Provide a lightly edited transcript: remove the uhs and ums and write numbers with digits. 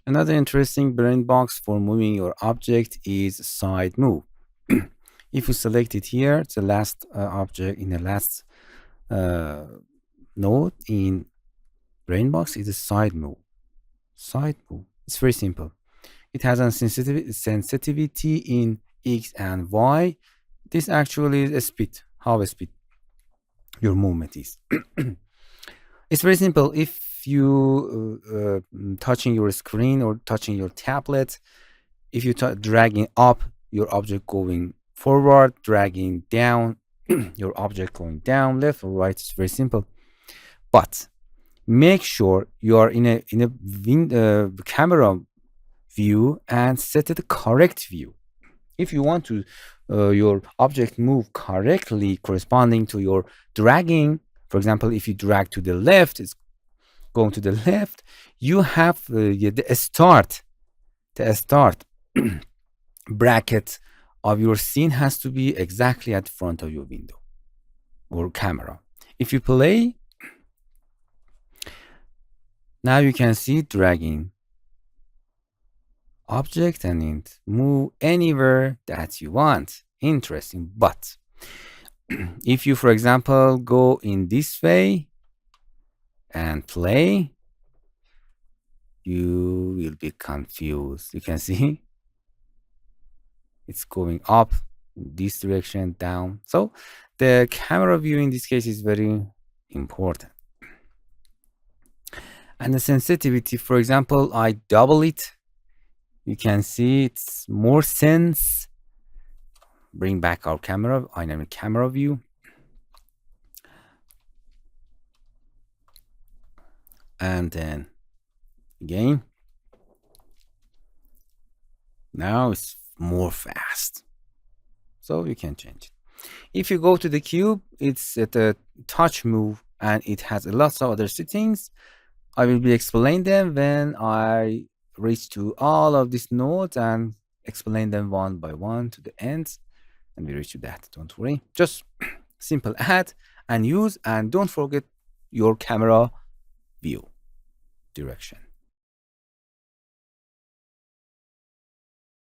Another interesting brain box for moving your object is side move. If you select it here, the last object in the last uh, node in brain box is a side move. Side move. It's very simple. It has a sensitivity in X and Y. This actually is a speed, how a speed your movement is. It's very simple. If you touching your screen or touching your tablet, if you dragging up your object going forward, dragging down your object going down, left or right, it's very simple. But make sure you are in a camera view and set it correct view. If you want to your object move correctly corresponding to your dragging, for example, if you drag to the left, it's going to the left. You have the start bracket of your scene has to be exactly at the front of your window or camera. If you play, now you can see dragging object and it move anywhere that you want. Interesting. But if you, for example, go in this way and play, you will be confused. You can see it's going up this direction, down. So the camera view in this case is very important. And the sensitivity, for example, I double it. You can see it's more sense. Bring back our camera, dynamic camera view. And then again. Now it's more fast. So you can change it. If you go to the cube, it's at a touch move and it has lots of other settings. I will be explaining them when I reach to all of these nodes and explain them one by one to the ends. And we reach to that. Don't worry. Just simple add and use, and don't forget your camera view direction.